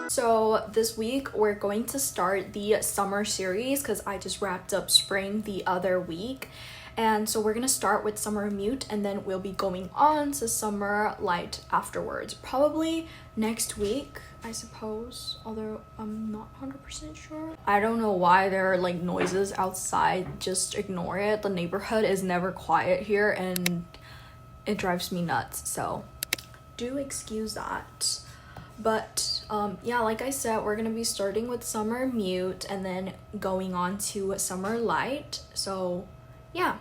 So this week we're going to start the summer series because I just wrapped up spring the other week. And so we're gonna start with summer mute and then we'll be going on to summer light afterwards. Probably next week, I suppose, although I'm not 100% sure. I don't know why there are like noises outside, just ignore it. The neighborhood is never quiet here and it drives me nuts, so do excuse that. But yeah, like I said, we're gonna be starting with summer mute and then going on to summer light. So yeah,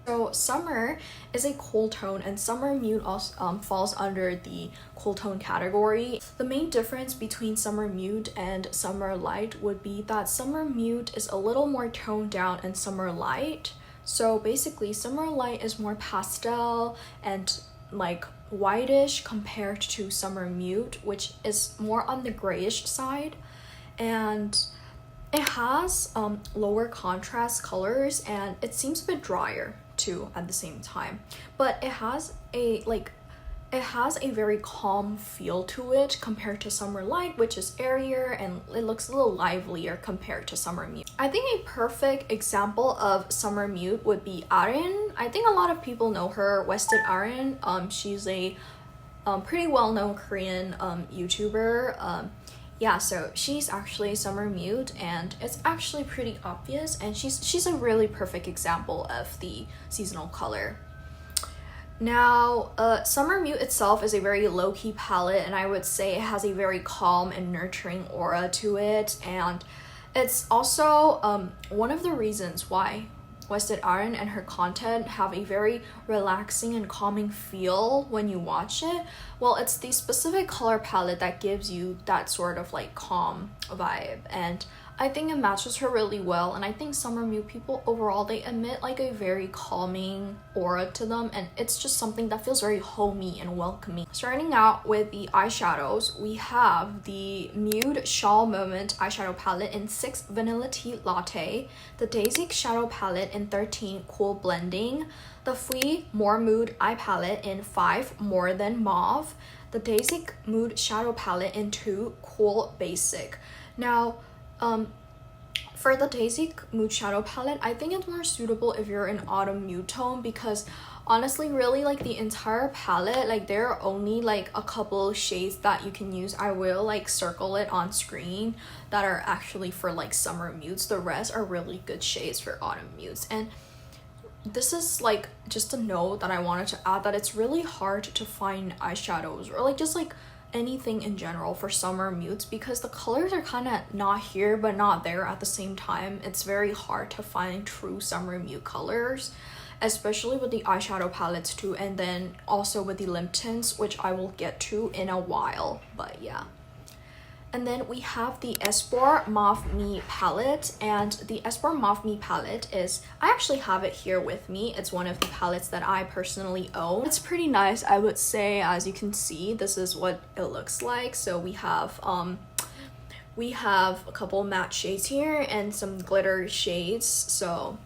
so summer is a cool tone and summer mute also falls under the cool tone category. The main difference between summer mute and summer light would be that summer mute is a little more toned down and summer light. So basically summer light is more pastel and like whitish compared to summer mute, which is more on the grayish side, and it has lower contrast colors and it seems a bit drier too at the same time, but it has a very calm feel to it compared to summer light, which is airier and it looks a little livelier compared to summer mute. I think a perfect example of summer mute would be Arin. I think a lot of people know her, Wasted Arin. She's a pretty well-known Korean YouTuber. Yeah, so she's actually summer mute and it's actually pretty obvious, and she's a really perfect example of the seasonal color. Now, summer mute itself is a very low-key palette, and I would say it has a very calm and nurturing aura to it, and it's also one of the reasons why Wasted Arin and her content have a very relaxing and calming feel when you watch it. Well, it's the specific color palette that gives you that sort of like calm vibe, and I think it matches her really well. And I think summer mute people overall, they emit like a very calming aura to them, and it's just something that feels very homey and welcoming. Starting out with the eyeshadows, we have the Nude Shawl Moment eyeshadow palette in 6 Vanilla Tea Latte, the Daisy Shadow palette in 13 Cool Blending, the Fui More Mood eye palette in 5 More Than Mauve, the Daisy Mood Shadow palette in 2 Cool Basic. Now, for the Daisy Mood Shadow palette, I think it's more suitable if you're in autumn nude tone, because honestly, really, like the entire palette, like there are only like a couple shades that you can use. I will like circle it on screen that are actually for like summer mutes. The rest are really good shades for autumn mutes. And this is like just a note that I wanted to add, that it's really hard to find eyeshadows or like just like anything in general for summer mutes, because the colors are kind of not here but not there at the same time. It's very hard to find true summer mute colors, especially with the eyeshadow palettes too, and then also with the lip tints, which I will get to in a while. But yeah, and then we have the Espor Mauve Me palette, and the Espor Mauve Me palette is, I actually have it here with me. It's one of the palettes that I personally own. It's pretty nice, I would say. As you can see, this is what it looks like. So we have a couple matte shades here and some glitter shades. So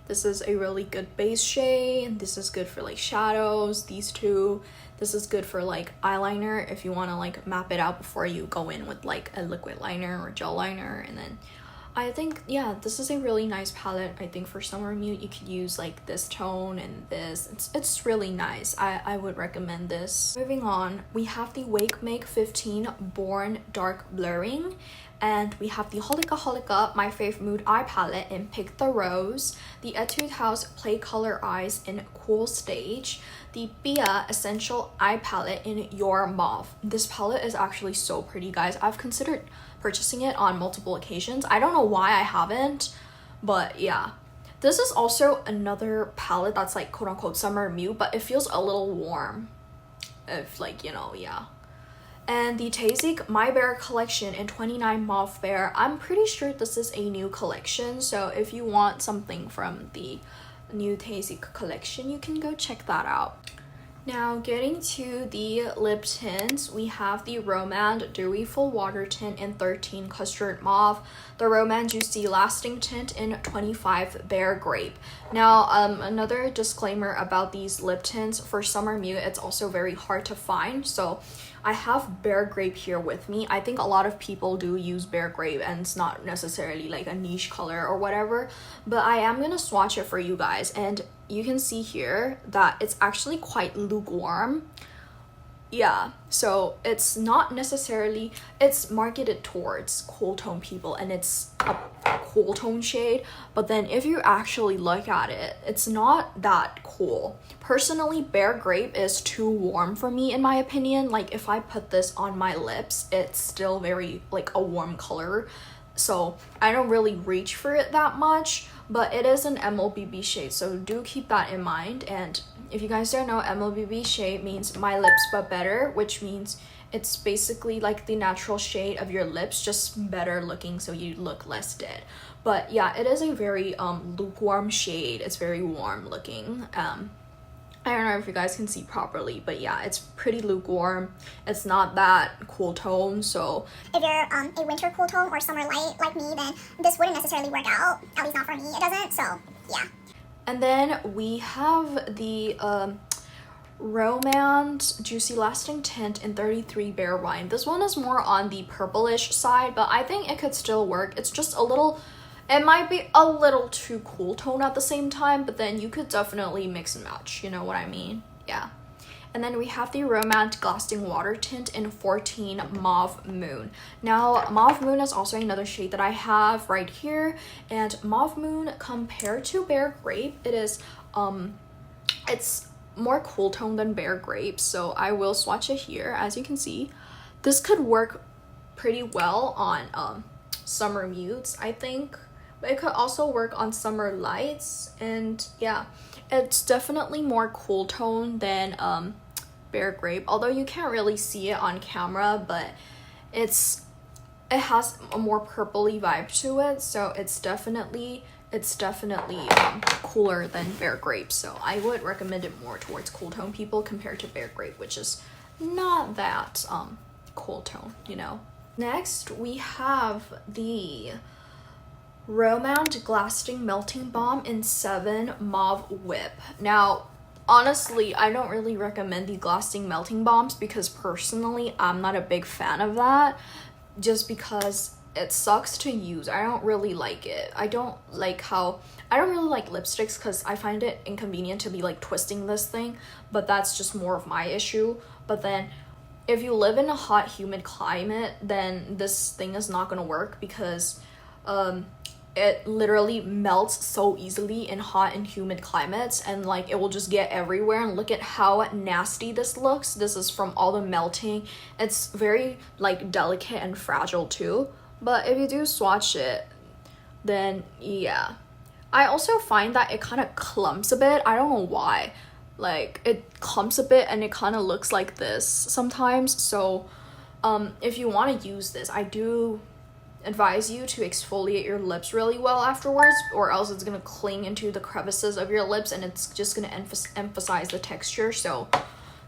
this is a really good base shade. This is good for like shadows, these two. This is good for like eyeliner if you want to like map it out before you go in with like a liquid liner or gel liner. And then I think, yeah, this is a really nice palette. I think for summer mute you could use like this tone and this. It's really nice. I would recommend this. Moving on, we have the Wake Make 15 Born Dark Blurring, and we have the Holika Holika My Fave Mood eye palette in Pick the Rose, the Etude House Play Color Eyes in Cool Stage, the Bia Essential eye palette in Your Mauve. This palette is actually so pretty, guys. I've considered purchasing it on multiple occasions. I don't know why I haven't, but yeah. This is also another palette that's like quote-unquote summer mute, but it feels a little warm, if like, you know, yeah. And the Tazik My Bear collection in 29 Mauve Bear. I'm pretty sure this is a new collection, so if you want something from the new Tazik collection, you can go check that out. Now, getting to the lip tints, we have the Romand Dewy Full Water Tint in 13 Custard Mauve, the Romand Juicy Lasting Tint in 25 Bear Grape. Now, another disclaimer about these lip tints, for summer mute, it's also very hard to find, so I have Bear Grape here with me. I think a lot of people do use Bear Grape and it's not necessarily like a niche color or whatever, but I am gonna swatch it for you guys, and you can see here that it's actually quite lukewarm. Yeah, so it's not necessarily, it's marketed towards cool tone people and it's a cool tone shade, but then if you actually look at it, it's not that cool. Personally, Bear Grape is too warm for me in my opinion. Like if I put this on my lips, it's still very like a warm color, so I don't really reach for it that much, but it is an MLBB shade, so do keep that in mind. And if you guys don't know, MLBB shade means my lips but better, which means it's basically like the natural shade of your lips, just better looking so you look less dead. But yeah, it is a very lukewarm shade. It's very warm looking. I don't know if you guys can see properly, but yeah, it's pretty lukewarm. It's not that cool tone, so if you're a winter cool tone or summer light like me, then this wouldn't necessarily work out. At least not for me, it doesn't, so yeah. And then we have the Romance Juicy Lasting Tint in 33 Bear Wine. This one is more on the purplish side, but I think it could still work. It's just a little, it might be a little too cool tone at the same time, but then you could definitely mix and match, you know what I mean? Yeah. And then we have the Romance Lasting Water Tint in 14 Mauve Moon. Now, Mauve Moon is also another shade that I have right here. And Mauve Moon, compared to Bear Grape, it is, it's more cool tone than Bear Grape. So I will swatch it here. As you can see, this could work pretty well on summer mutes, I think. But it could also work on summer lights. And yeah, it's definitely more cool tone than Bear Grape, although you can't really see it on camera, but it has a more purpley vibe to it, so it's definitely cooler than Bear Grape. So I would recommend it more towards cool tone people compared to Bear Grape, which is not that cool tone, you know. Next we have the Romance Lasting Melting Balm in 7 Mauve Whip. Now honestly, I don't really recommend the lasting melting balms because personally I'm not a big fan of that, just because it sucks to use. I don't really like it. I don't really like lipsticks because I find it inconvenient to be like twisting this thing, but that's just more of my issue. But then if you live in a hot humid climate, then this thing is not gonna work because it literally melts so easily in hot and humid climates, and like it will just get everywhere. And look at how nasty this looks. This is from all the melting. It's very like delicate and fragile too, but if you do swatch it, then yeah. I also find that it kind of clumps a bit. I don't know why, like it clumps a bit and it kind of looks like this sometimes. So if you want to use this, I do advise you to exfoliate your lips really well afterwards, or else it's gonna cling into the crevices of your lips and it's just gonna emphasize the texture. So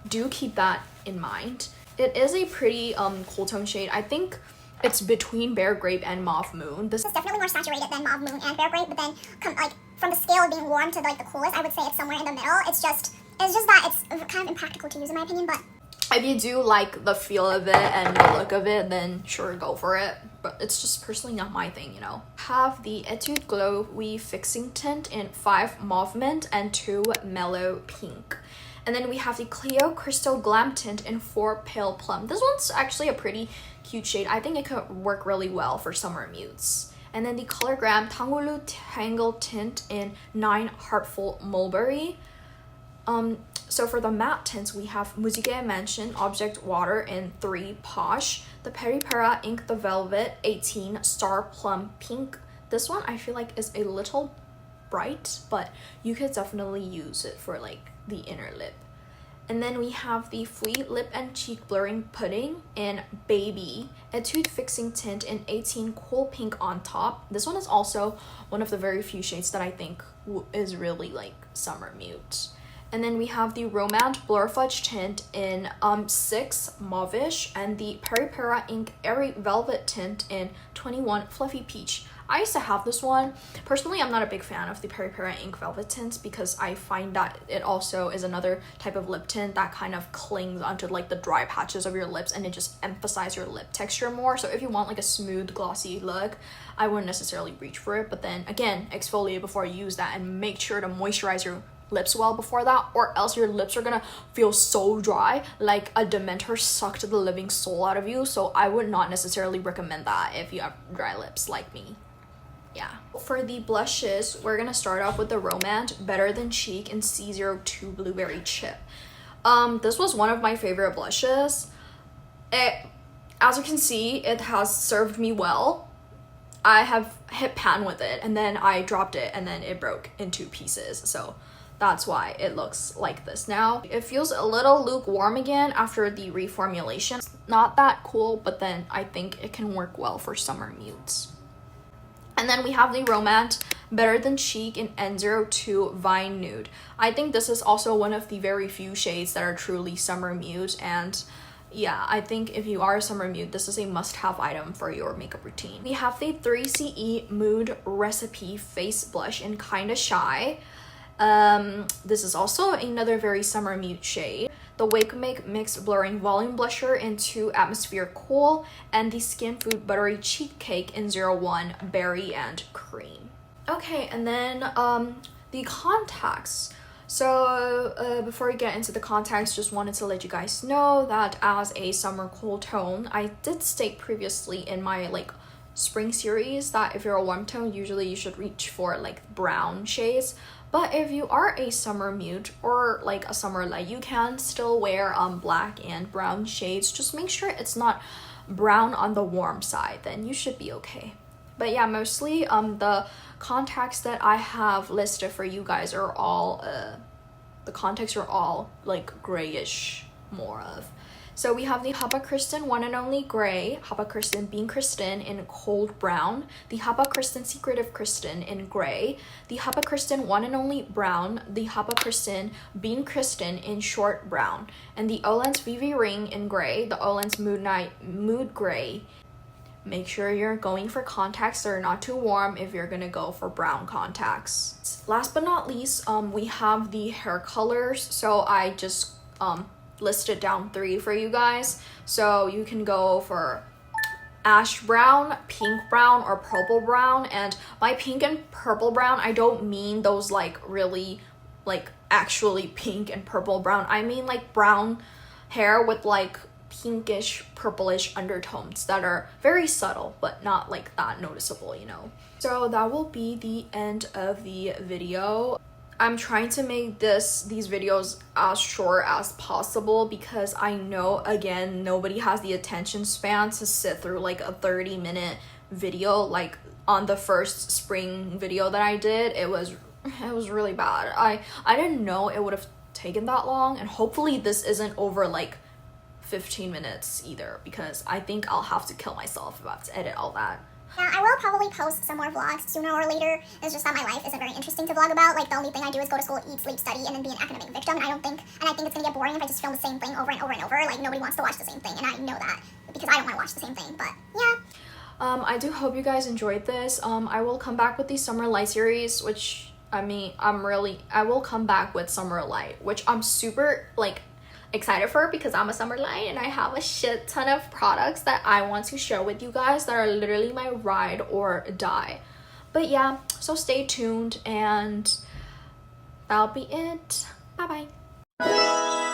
do keep that in mind. It is a pretty cool tone shade. I think it's between Bear Grape and Mauve Moon. This is definitely more saturated than Mauve Moon and Bear Grape, but then like from the scale of being warm to like the coolest, I would say it's somewhere in the middle. It's just that it's kind of impractical to use in my opinion, but if you do like the feel of it and the look of it, then sure, go for it. But it's just personally not my thing, you know. Have the Etude Glowy Fixing Tint in 5 Mauve Mint and 2 Mellow Pink. And then we have the Clio Crystal Glam Tint in 4 Pale Plum. This one's actually a pretty cute shade. I think it could work really well for summer mutes. And then the ColourGram Tangulu Tangle Tint in 9 Heartful Mulberry. So for the matte tints, we have Musique Mansion Object Water in 3 Posh, the Peri Pera Ink the Velvet 18 Star Plum Pink. This one I feel like is a little bright, but you could definitely use it for like the inner lip. And then we have the Fleet Lip and Cheek Blurring Pudding in Baby Etude Fixing Tint in 18 Cool Pink on top. This one is also one of the very few shades that I think is really like summer mute. And then we have the Romance Blur Fudge Tint in 6 Mauvish and the Peri Pera Ink Airy Velvet Tint in 21 Fluffy Peach. I used to have this one. Personally, I'm not a big fan of the Peri Peri Ink Velvet tints because I find that it also is another type of lip tint that kind of clings onto like the dry patches of your lips, and it just emphasizes your lip texture more. So if you want like a smooth glossy look, I wouldn't necessarily reach for it. But then again, exfoliate before you use that and make sure to moisturize your lips well before that, or else your lips are gonna feel so dry like a Dementor sucked the living soul out of you. So I would not necessarily recommend that if you have dry lips like me. Yeah. For the blushes, we're gonna start off with the Romance Better Than Cheek in C02 Blueberry Chip. This was one of my favorite blushes. As you can see, it has served me well. I have hit pan with it and then I dropped it and then it broke into pieces, so that's why it looks like this now. It feels a little lukewarm again after the reformulation. It's not that cool, but then I think it can work well for summer mutes. And then we have the Romance Better Than Cheek in N02 Vine Nude. I think this is also one of the very few shades that are truly summer mute, and yeah, I think if you are a summer mute, this is a must-have item for your makeup routine. We have the 3CE Mood Recipe Face Blush in Kinda Shy. This is also another very summer mute shade. The Wake Make Mix Blurring Volume Blusher into Atmosphere Cool, and the Skin Food Buttery Cheek Cake in 01 Berry and Cream. Okay, and then the contacts. So before we get into the contacts, just wanted to let you guys know that as a summer cool tone, I did state previously in my like spring series that if you're a warm tone, usually you should reach for like brown shades. But if you are a summer mute or like a summer light, you can still wear black and brown shades. Just make sure it's not brown on the warm side, then you should be okay. But yeah, mostly the contacts that I have listed for you guys are all the contacts are all like grayish more of. So we have the Hapa Kristen One and Only Gray, Hapa Kristen Bean Kristen in Cold Brown, the Hapa Kristen Secretive Kristen in Gray, the Hapa Kristen One and Only Brown, the Hapa Kristen Bean Kristen in Short Brown, and the Olens VV Ring in Gray, the Olens Mood Gray. Make sure you're going for contacts that are not too warm if you're gonna go for brown contacts. Last but not least, we have the hair colors. So I just listed down 3 for you guys. So you can go for ash brown, pink brown, or purple brown. And by pink and purple brown, I don't mean those like really like actually pink and purple brown. I mean like brown hair with like pinkish purplish undertones that are very subtle but not like that noticeable, you know. So that will be the end of the video. I'm trying to make these videos as short as possible because I know, again, nobody has the attention span to sit through like a 30-minute video. Like on the first spring video that I did, it was really bad. I didn't know it would have taken that long, and hopefully this isn't over like 15 minutes either, because I think I'll have to kill myself if I have to edit all that. Yeah, I will probably post some more vlogs sooner or later. It's just that my life isn't very interesting to vlog about. Like, the only thing I do is go to school, eat, sleep, study, and then be an academic victim. And I think it's gonna get boring if I just film the same thing over and over and over. Like, nobody wants to watch the same thing, and I know that because I don't want to watch the same thing. But yeah. I do hope you guys enjoyed this. I will come back with the Summer Light series, which I will come back with Summer Light, which I'm super like excited for because I'm a summer light and I have a shit ton of products that I want to share with you guys that are literally my ride or die. But yeah, so stay tuned and that'll be it. Bye bye.